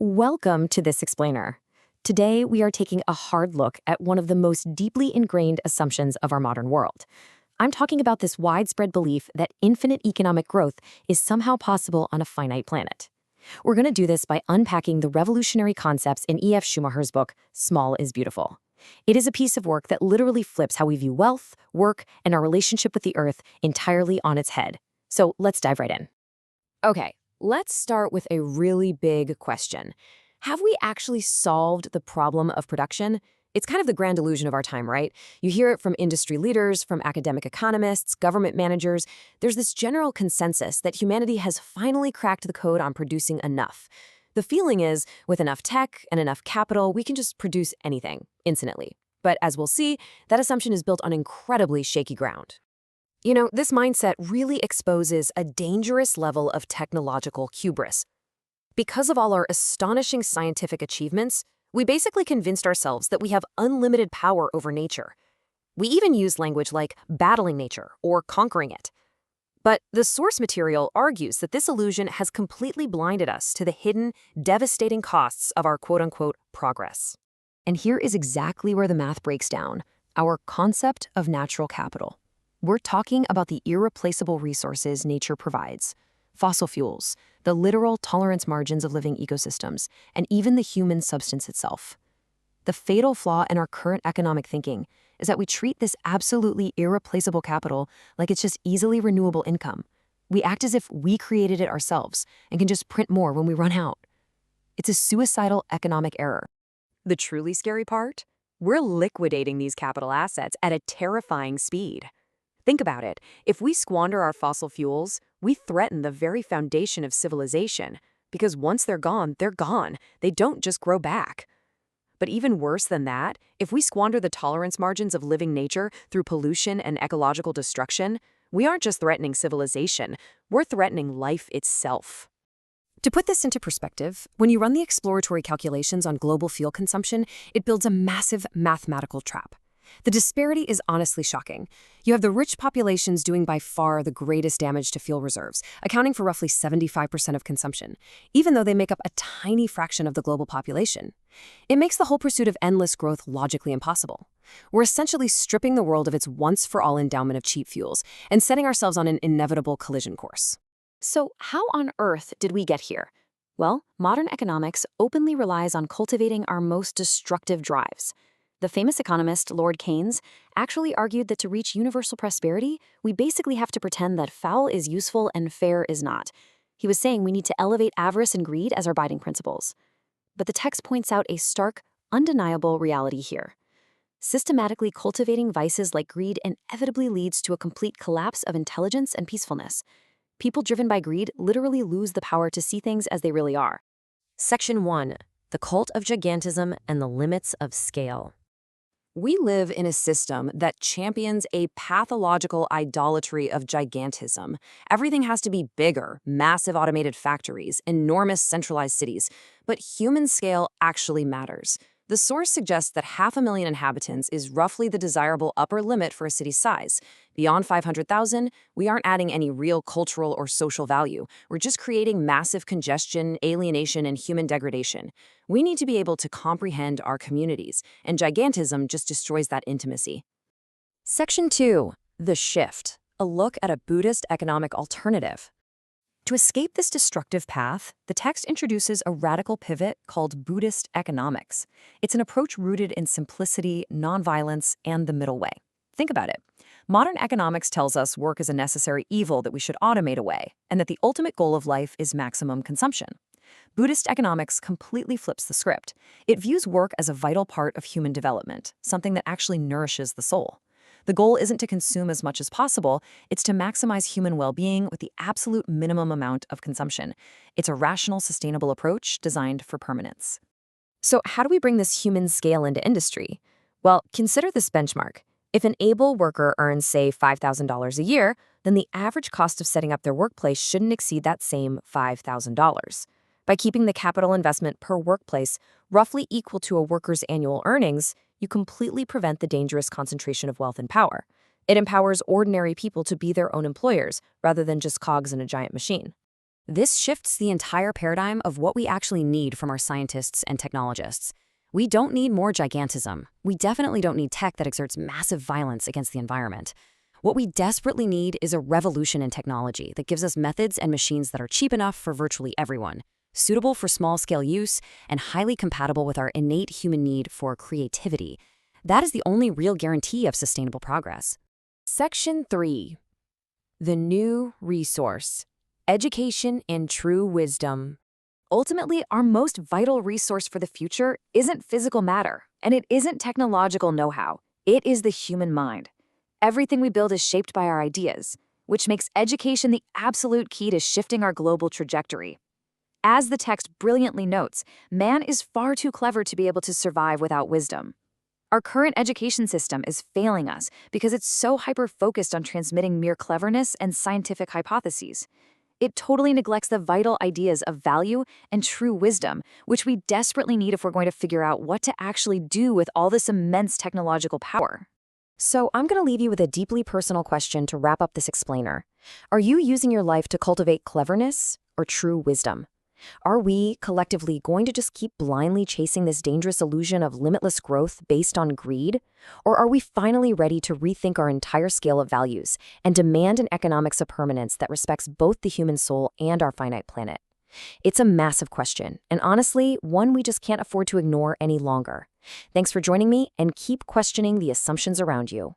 Welcome to This Explainer. Today, we are taking a hard look at one of the most deeply ingrained assumptions of our modern world. I'm talking about this widespread belief that infinite economic growth is somehow possible on a finite planet. We're going to do this by unpacking the revolutionary concepts in E.F. Schumacher's book, Small is Beautiful. It is a piece of work that literally flips how we view wealth, work, and our relationship with the earth entirely on its head. So let's dive right in. Okay. Let's start with a really big question. Have we actually solved the problem of production? It's kind of the grand illusion of our time, right? You hear it from industry leaders, from academic economists, government managers. There's this general consensus that humanity has finally cracked the code on producing enough. The feeling is, with enough tech and enough capital, we can just produce anything, infinitely. But as we'll see, that assumption is built on incredibly shaky ground. You know, this mindset really exposes a dangerous level of technological hubris. Because of all our astonishing scientific achievements, we basically convinced ourselves that we have unlimited power over nature. We even use language like battling nature or conquering it. But the source material argues that this illusion has completely blinded us to the hidden, devastating costs of our quote-unquote progress. And here is exactly where the math breaks down: our concept of natural capital. We're talking about the irreplaceable resources nature provides: fossil fuels, the literal tolerance margins of living ecosystems, and even the human substance itself. The fatal flaw in our current economic thinking is that we treat this absolutely irreplaceable capital like it's just easily renewable income. We act as if we created it ourselves and can just print more when we run out. It's a suicidal economic error. The truly scary part? We're liquidating these capital assets at a terrifying speed. Think about it. If we squander our fossil fuels, we threaten the very foundation of civilization, because once they're gone, they're gone. They don't just grow back. But even worse than that, if we squander the tolerance margins of living nature through pollution and ecological destruction, we aren't just threatening civilization, we're threatening life itself. To put this into perspective, when you run the exploratory calculations on global fuel consumption, it builds a massive mathematical trap. The disparity is honestly shocking. You have the rich populations doing by far the greatest damage to fuel reserves, accounting for roughly 75% of consumption, even though they make up a tiny fraction of the global population. It makes the whole pursuit of endless growth logically impossible. We're essentially stripping the world of its once-for-all endowment of cheap fuels and setting ourselves on an inevitable collision course. So how on earth did we get here? Well, modern economics openly relies on cultivating our most destructive drives. The famous economist Lord Keynes actually argued that to reach universal prosperity, we basically have to pretend that foul is useful and fair is not. He was saying we need to elevate avarice and greed as our guiding principles. But the text points out a stark, undeniable reality here. Systematically cultivating vices like greed inevitably leads to a complete collapse of intelligence and peacefulness. People driven by greed literally lose the power to see things as they really are. Section 1. The Cult of Gigantism and the Limits of Scale. We live in a system that champions a pathological idolatry of gigantism. Everything has to be bigger, massive automated factories, enormous centralized cities. But human scale actually matters. The source suggests that 500,000 inhabitants is roughly the desirable upper limit for a city's size. Beyond 500,000, we aren't adding any real cultural or social value. We're just creating massive congestion, alienation, and human degradation. We need to be able to comprehend our communities, and gigantism just destroys that intimacy. Section 2. The Shift. A look at a Buddhist economic alternative. To escape this destructive path, the text introduces a radical pivot called Buddhist economics. It's an approach rooted in simplicity, nonviolence, and the middle way. Think about it. Modern economics tells us work is a necessary evil that we should automate away, and that the ultimate goal of life is maximum consumption. Buddhist economics completely flips the script. It views work as a vital part of human development, something that actually nourishes the soul. The goal isn't to consume as much as possible, it's to maximize human well-being with the absolute minimum amount of consumption. It's a rational, sustainable approach designed for permanence. So how do we bring this human scale into industry? Well, consider this benchmark. If an able worker earns, say, $5,000 a year, then the average cost of setting up their workplace shouldn't exceed that same $5,000. By keeping the capital investment per workplace roughly equal to a worker's annual earnings, you completely prevent the dangerous concentration of wealth and power. It empowers ordinary people to be their own employers rather than just cogs in a giant machine. This shifts the entire paradigm of what we actually need from our scientists and technologists. We don't need more gigantism. We definitely don't need tech that exerts massive violence against the environment. What we desperately need is a revolution in technology that gives us methods and machines that are cheap enough for virtually everyone, suitable for small-scale use, and highly compatible with our innate human need for creativity. That is the only real guarantee of sustainable progress. Section 3. The new resource. Education and true wisdom. Ultimately, our most vital resource for the future isn't physical matter, and it isn't technological know-how. It is the human mind. Everything we build is shaped by our ideas, which makes education the absolute key to shifting our global trajectory. As the text brilliantly notes, man is far too clever to be able to survive without wisdom. Our current education system is failing us because it's so hyper-focused on transmitting mere cleverness and scientific hypotheses. It totally neglects the vital ideas of value and true wisdom, which we desperately need if we're going to figure out what to actually do with all this immense technological power. So I'm going to leave you with a deeply personal question to wrap up this explainer. Are you using your life to cultivate cleverness or true wisdom? Are we, collectively, going to just keep blindly chasing this dangerous illusion of limitless growth based on greed? Or are we finally ready to rethink our entire scale of values and demand an economics of permanence that respects both the human soul and our finite planet? It's a massive question, and honestly, one we just can't afford to ignore any longer. Thanks for joining me, and keep questioning the assumptions around you.